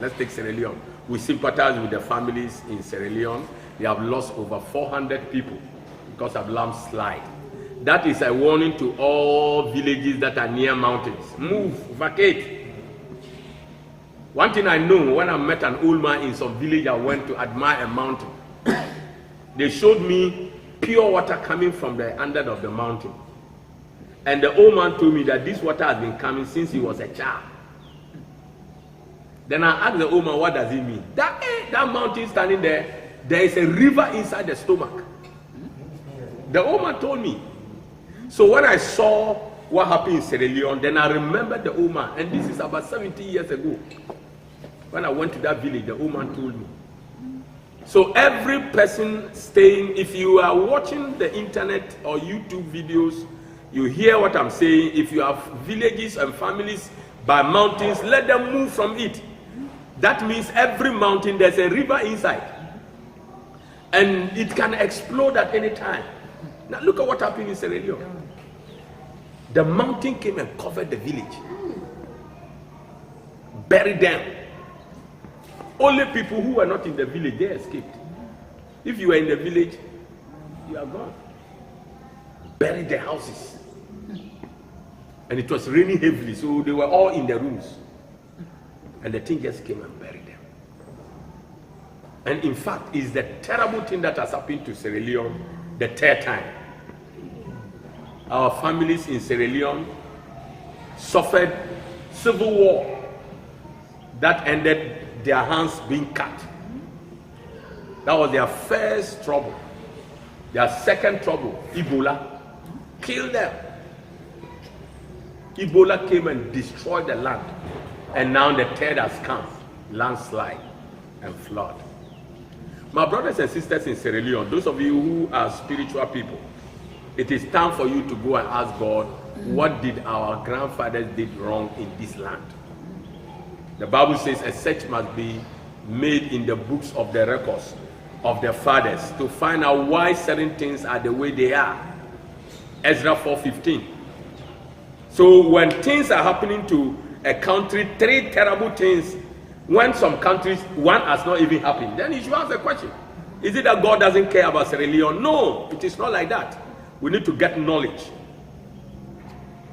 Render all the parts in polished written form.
Let's take Sierra Leone. We sympathize with the families in Sierra Leone. They have lost over 400 people because of landslide. That is a warning to all villages that are near mountains. Move, vacate. One thing I know, when I met an old man in some village, I went to admire a mountain. They showed me pure water coming from the under of the mountain. And the old man told me that this water has been coming since he was a child. Then I asked the old man, what does it mean? That mountain standing there, there is a river inside the stomach. The old man told me. So when I saw what happened in Sierra Leone, then I remembered the old man. And this is about 70 years ago. When I went to that village, the old man told me. So every person staying, if you are watching the internet or YouTube videos, you hear what I'm saying. If you have villages and families by mountains, let them move from it. That means every mountain, there's a river inside. And it can explode at any time. Now look at what happened in Sierra Leone. The mountain came and covered the village. Buried them. Only people who were not in the village, they escaped. If you were in the village, you are gone. Buried the houses. And it was raining heavily, so they were all in the rooms. And the thing just came and buried them. And in fact, it's the terrible thing that has happened to Sierra Leone the third time. Our families in Sierra Leone suffered civil war that ended their hands being cut. That was their first trouble. Their second trouble, Ebola, killed them. Ebola came and destroyed the land. And now the third has come, landslide and flood. My brothers and sisters in Sierra Leone, those of you who are spiritual people, it is time for you to go and ask God, what did our grandfathers did wrong in this land? The Bible says a search must be made in the books of the records of the fathers to find out why certain things are the way they are. Ezra 4:15. So when things are happening to a country, three terrible things, when some countries, one has not even happened, then you should ask the question, is it that God doesn't care about Sierra Leone? No, it is not like that. We need to get knowledge.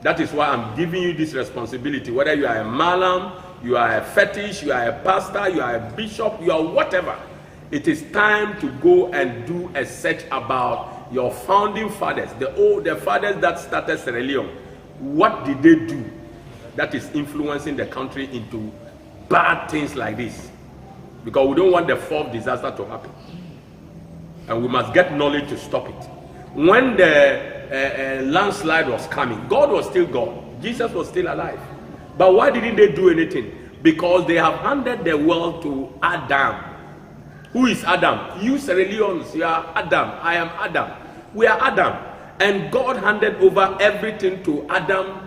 That is why I'm giving you this responsibility. Whether you are a malam, you are a fetish, you are a pastor, you are a bishop, you are whatever, it is time to go and do a search about your founding fathers, the fathers that started Sierra Leone. What did they do that is influencing the country into bad things like this? Because we don't want the fourth disaster to happen. And we must get knowledge to stop it. When the landslide was coming, God was still God. Jesus was still alive. But why didn't they do anything? Because they have handed the world to Adam. Who is Adam? You Sierra Leoneans, you are Adam. I am Adam. We are Adam. And God handed over everything to Adam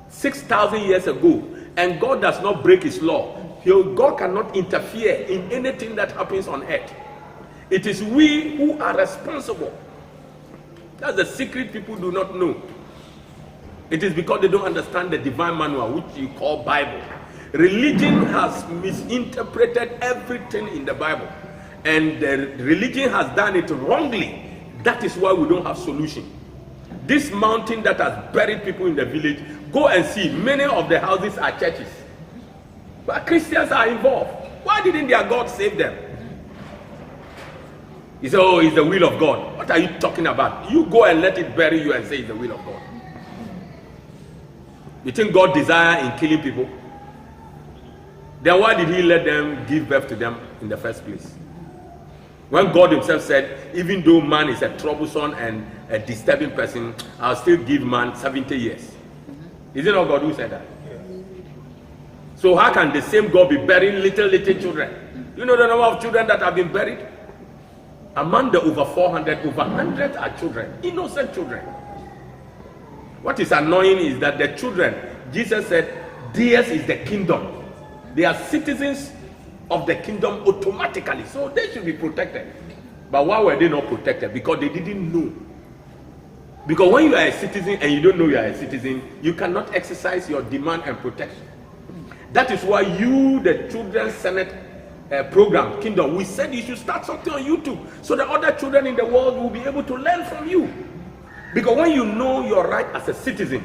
6,000 years ago. And God does not break his law. God cannot interfere in anything that happens on earth. It is we who are responsible. That's the secret people do not know. It is because they don't understand the divine manual, which you call Bible. Religion has misinterpreted everything in the Bible. And the religion has done it wrongly. That is why we don't have solution. This mountain that has buried people in the village, go and see, many of the houses are churches. But Christians are involved. Why didn't their God save them? He said, oh, it's the will of God. What are you talking about? You go and let it bury you and say it's the will of God. You think God desires in killing people? Then why did he let them give birth to them in the first place? When God himself said, even though man is a troublesome and a disturbing person, I'll still give man 70 years. Is it not God who said that? So how can the same God be burying little children? You know the number of children that have been buried? Among the over 400, over 100 are children, innocent children. What is annoying is that the children, Jesus said, theirs is the kingdom. They are citizens of the kingdom automatically, so they should be protected. But why were they not protected? Because they didn't know. Because when you are a citizen and you don't know you are a citizen, you cannot exercise your demand and protection. That is why you, the Children's Senate program, Kingdom, we said you should start something on YouTube so that other children in the world will be able to learn from you. Because when you know your right as a citizen,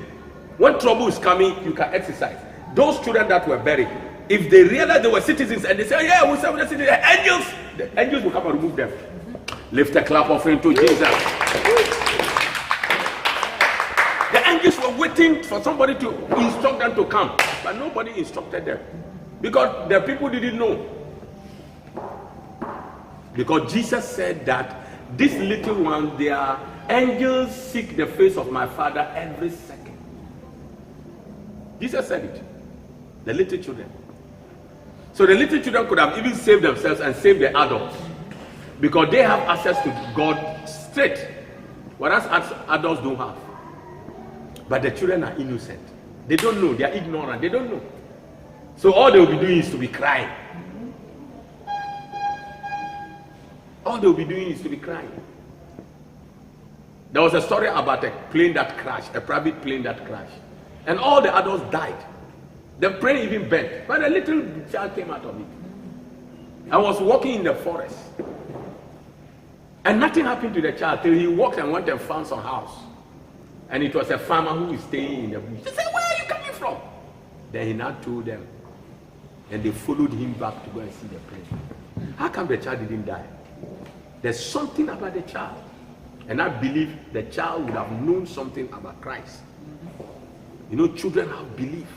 when trouble is coming, you can exercise. Those children that were buried, if they realize they were citizens and they say, yeah, we serve the citizens, the angels will come and remove them. Lift a clap offering to Jesus. The angels were waiting for somebody to instruct them to come, but nobody instructed them because the people didn't know. Because Jesus said that these little ones, their angels seek the face of my Father every second. Jesus said it. The little children. So the little children could have even saved themselves and saved the adults because they have access to God straight, whereas adults don't have. But the children are innocent. They don't know. They are ignorant. They don't know. So all they will be doing is to be crying. All they will be doing is to be crying. There was a story about a plane that crashed, a private plane that crashed. And all the adults died. The plane even bent. But a little child came out of it. I was walking in the forest. And nothing happened to the child till he walked and went and found some house. And it was a farmer who is staying in the bush. He said, where are you coming from? Then he now told them. And they followed him back to go and see the plane. How come the child didn't die? There's something about the child. And I believe the child would have known something about Christ. You know, children have belief.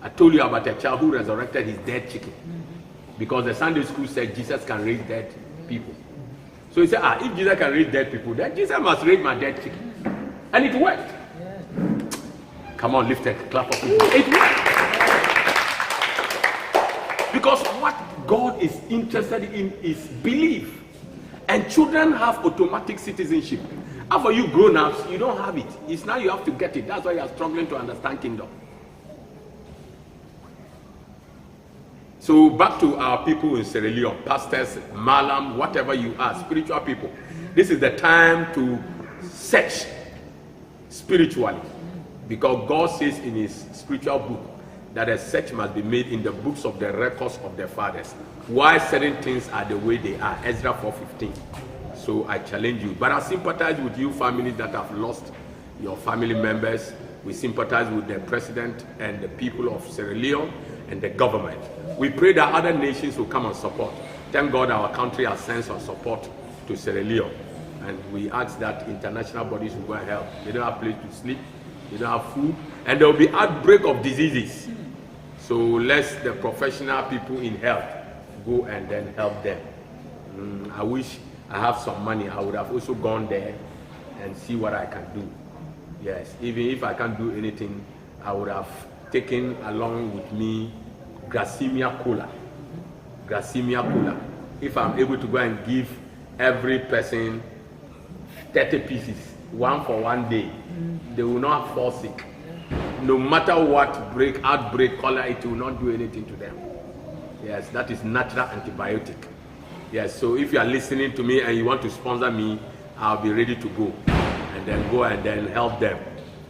I told you about a child who resurrected his dead chicken. Because the Sunday school said Jesus can raise dead people. So he said, if Jesus can raise dead people, then Jesus must raise my dead chicken. And it worked. Come on, lift it, clap up. It worked. Because what God is interested in is belief. And children have automatic citizenship. And for you grown-ups, you don't have it. It's now you have to get it. That's why you are struggling to understand kingdom. So back to our people in Sierra Leone, pastors, malam, whatever you are, spiritual people. This is the time to search spiritually. Because God says in his spiritual book that a search must be made in the books of the records of the fathers. Why certain things are the way they are. Ezra 4:15. So I challenge you. But I sympathize with you families that have lost your family members. We sympathize with the president and the people of Sierra Leone and the government. We pray that other nations will come and support. Thank God our country has sent some support to Sierra Leone. And we ask that international bodies will go and help. They don't have place to sleep. They don't have food. And there will be outbreak of diseases. So let the professional people in health go and then help them. I wish I have some money. I would have also gone there and see what I can do. Yes, even if I can't do anything, I would have taken along with me Grassimia Cola. Grassimia Cola. If I'm able to go and give every person 30 pieces, one for one day, they will not fall sick. No matter what outbreak, color, it will not do anything to them. Yes, that is natural antibiotic. Yes, so if you are listening to me and you want to sponsor me, I'll be ready to go. And then go and then help them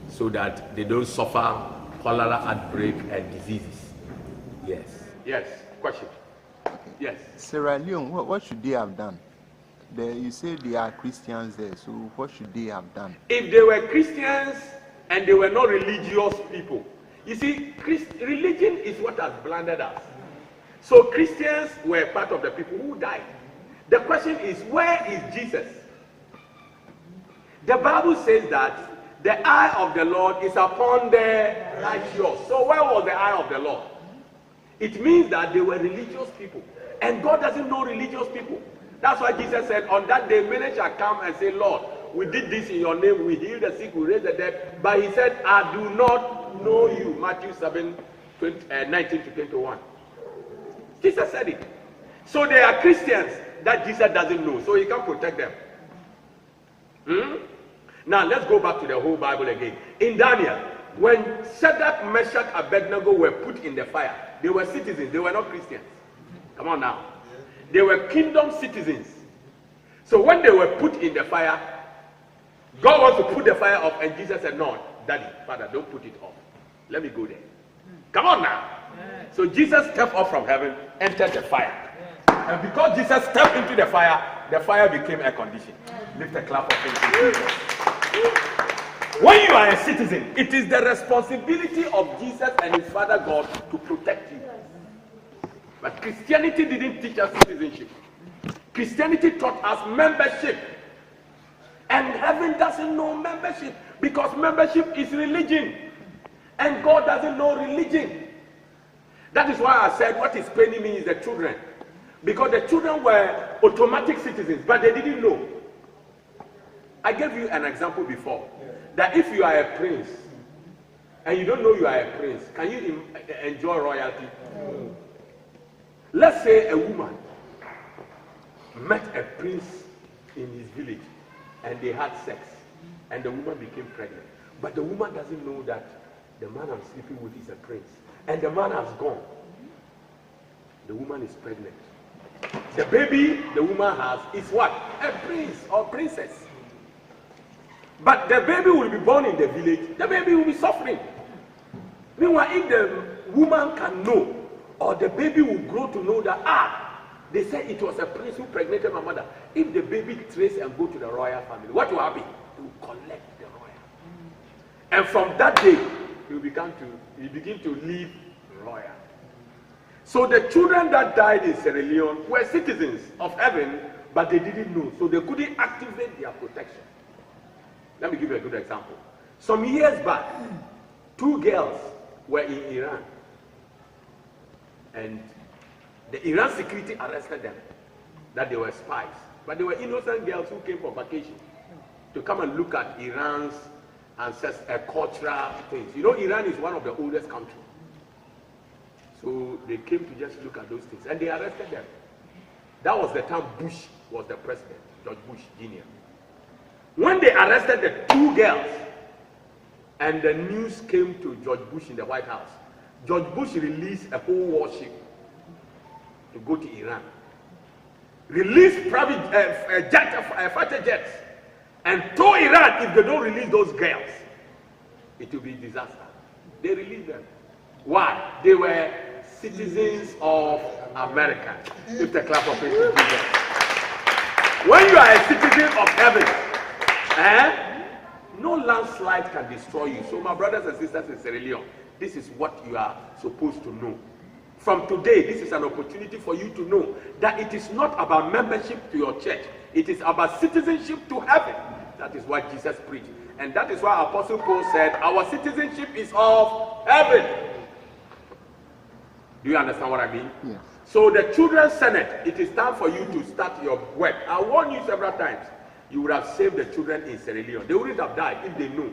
so that they don't suffer cholera outbreak and diseases. Yes. Yes. Question. Yes. Sierra Leone, what should they have done? You say they are Christians there, so what should they have done? If they were Christians and they were not religious people, you see, religion is what has blinded us. So Christians were part of the people who died. The question is, where is Jesus? The Bible says that the eye of the Lord is upon the righteous. So where was the eye of the Lord? It means that they were religious people. And God doesn't know religious people. That's why Jesus said, on that day, many shall come and say, Lord, we did this in your name, we healed the sick, we raised the dead. But he said, I do not know you. Matthew 7:19 to 21. Jesus said it. So they are Christians that Jesus doesn't know. So he can protect them. Now let's go back to the whole Bible again. In Daniel, when Shadrach, Meshach, Abednego were put in the fire, they were citizens, they were not Christians. Come on now. They were kingdom citizens. So when they were put in the fire, God wants to put the fire up, and Jesus said, no, Daddy, Father, don't put it off. Let me go there. Come on now. So Jesus stepped up from heaven, entered the fire. And because Jesus stepped into the fire became air conditioned. Lift a clap of thanks to Jesus. When you are a citizen, it is the responsibility of Jesus and his Father God to protect you. But Christianity didn't teach us citizenship. Christianity taught us membership. And heaven doesn't know membership because membership is religion. And God doesn't know religion. That is why I said what is paining me is the children. Because the children were automatic citizens, but they didn't know. I gave you an example before. That if you are a prince, and you don't know you are a prince, can you enjoy royalty? Let's say a woman met a prince in his village, and they had sex, and the woman became pregnant. But the woman doesn't know that the man I'm sleeping with is a prince. And the man has gone. The woman is pregnant. The baby the woman has is what? A prince or princess. But the baby will be born in the village. The baby will be suffering. Meanwhile, if the woman can know, or the baby will grow to know that, they say it was a prince who pregnated my mother. If the baby trace and go to the royal family, what will happen? He will collect the royal. And from that day, he begin to live royal. So the children that died in Sierra Leone were citizens of heaven, but they didn't know, so they couldn't activate their protection. Let me give you a good example. Some years back, 2 girls were in Iran, and the Iran security arrested them, that they were spies. But they were innocent girls who came for vacation to come and look at Iran's ancestral cultural things. You know, Iran is one of the oldest countries. So they came to just look at those things, and they arrested them. That was the time Bush was the president, George Bush Jr. When they arrested the 2 girls, and the news came to George Bush in the White House, George Bush released a whole warship to go to Iran. Released private fighter jets, and told Iran if they don't release those girls, it will be a disaster. They released them. Why? They were citizens of America. Give the clap of praise to Jesus. When you are a citizen of heaven, no landslide can destroy you. So my brothers and sisters in Sierra Leone, this is what you are supposed to know. From today, this is an opportunity for you to know that it is not about membership to your church. It is about citizenship to heaven. That is what Jesus preached. And that is why Apostle Paul said, our citizenship is of heaven. Do you understand what I mean? Yes. So the Children's Senate, it is time for you to start your work. I warned you several times. You would have saved the children in Sierra Leone. They wouldn't have died if they knew.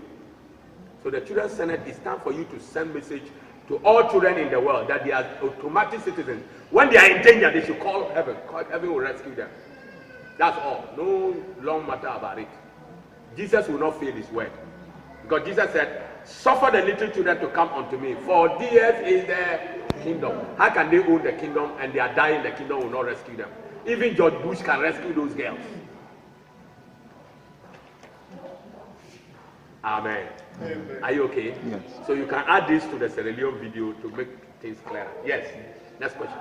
So the Children's Senate, it's time for you to send message to all children in the world that they are automatic citizens. When they are in danger, they should call heaven. Heaven will rescue them. That's all. No long matter about it. Jesus will not fail his word. Because Jesus said, suffer the little children to come unto me, for theirs is the kingdom. How can they own the kingdom and they are dying, the kingdom will not rescue them? Even George Bush can rescue those girls. Amen. Amen. Are you okay? Yes. So you can add this to the Sierra Leone video to make things clearer. Yes. Next question.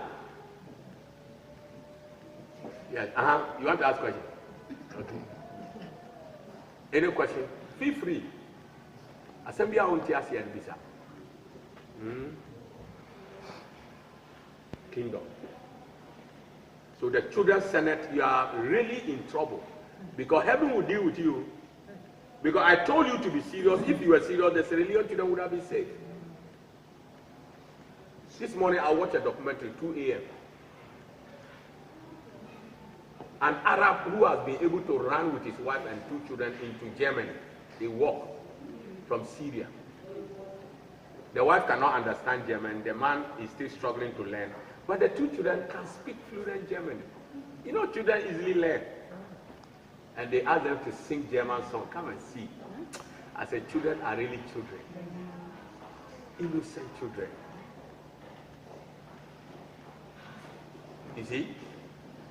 Yes. You want to ask a question? Okay. Any question? Feel free. Assembly and Bisa. Kingdom. So the Children's Senate, you are really in trouble because heaven will deal with you. Because I told you to be serious. If you were serious, the Sierra Leone children would have been saved. This morning I watched a documentary, 2 a.m. An Arab who has been able to run with his wife and 2 children into Germany. They walk from Syria. The wife cannot understand German. The man is still struggling to learn. But the 2 children can speak fluent German. You know, children easily learn. And they asked them to sing German song. Come and see. I said, children are really children. Innocent children. You see?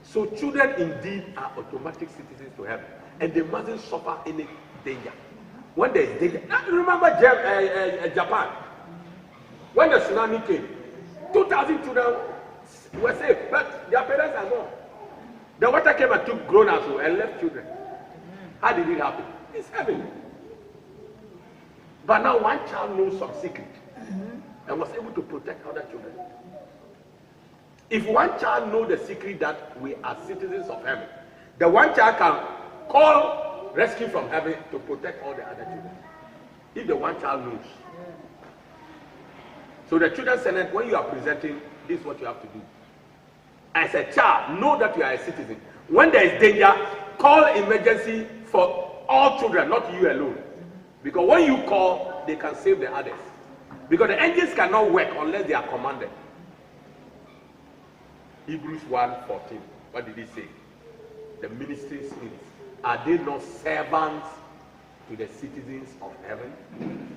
So children indeed are automatic citizens to heaven. And they mustn't suffer any danger. When there is danger. Now, remember Japan? When the tsunami came, 2,000 children were safe, but their parents are gone. The water came and took grown-ups and left children. How did it happen? It's heaven. But now one child knows some secret and was able to protect other children. If one child knows the secret that we are citizens of heaven, the one child can call rescue from heaven to protect all the other children. If the one child knows. So the Children's Senate, when you are presenting, this is what you have to do. As a child, know that you are a citizen. When there is danger, call emergency for all children, not you alone. Because when you call, they can save the others. Because the angels cannot work unless they are commanded. Hebrews 1:14. What did he say? The ministry spirits, are they not servants to the citizens of heaven?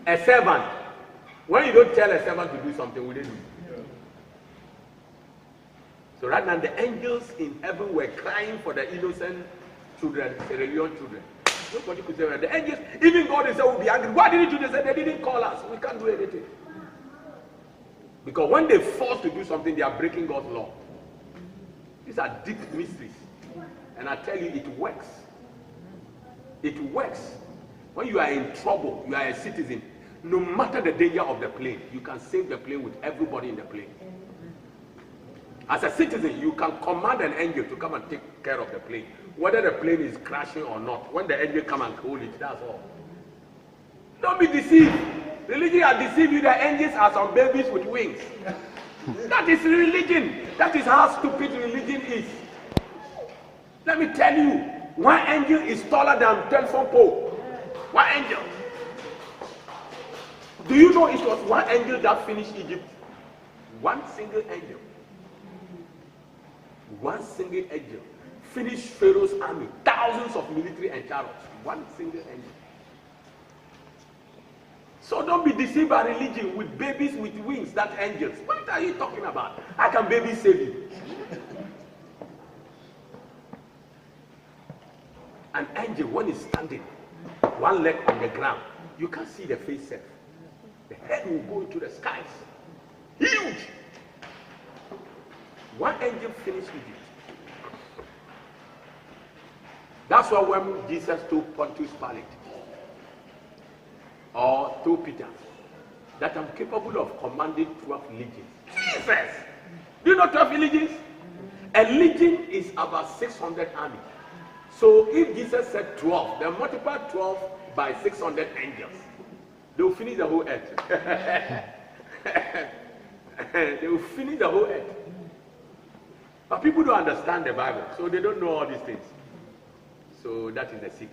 A servant. When you don't tell a servant to do something, will they do? So right now, the angels in heaven were crying for the innocent children, Sierra Leone children. Nobody could say, the angels, even God himself will be angry. Why didn't you? They said they didn't call us. We can't do anything. Because when they force to do something, they are breaking God's law. These are deep mysteries. And I tell you, it works. It works. When you are in trouble, you are a citizen. No matter the danger of the plane, you can save the plane with everybody in the plane. As a citizen, you can command an angel to come and take care of the plane. Whether the plane is crashing or not, when the angel come and hold it, that's all. Don't be deceived. Religion has deceived you. The angels are some babies with wings. That is religion. That is how stupid religion is. Let me tell you, one angel is taller than telephone pole. One angel. Do you know it was one angel that finished Egypt? One single angel. One single angel finished Pharaoh's army, thousands of military and chariots. One single angel. So don't be deceived by religion with babies with wings, that angels. What are you talking about? How can babies save you? An angel, when he's standing, one leg on the ground, you can't see the face self. The head will go into the skies. Huge. One angel finished Egypt. That's why when Jesus told Pontius Pilate, or told Peter, that I'm capable of commanding 12 legions. Jesus! Do you know 12 legions? A legion is about 600 army. So if Jesus said 12, then multiply 12 by 600 angels. They will finish the whole earth. They will finish the whole earth. But people don't understand the Bible, so they don't know all these things. So that is the secret.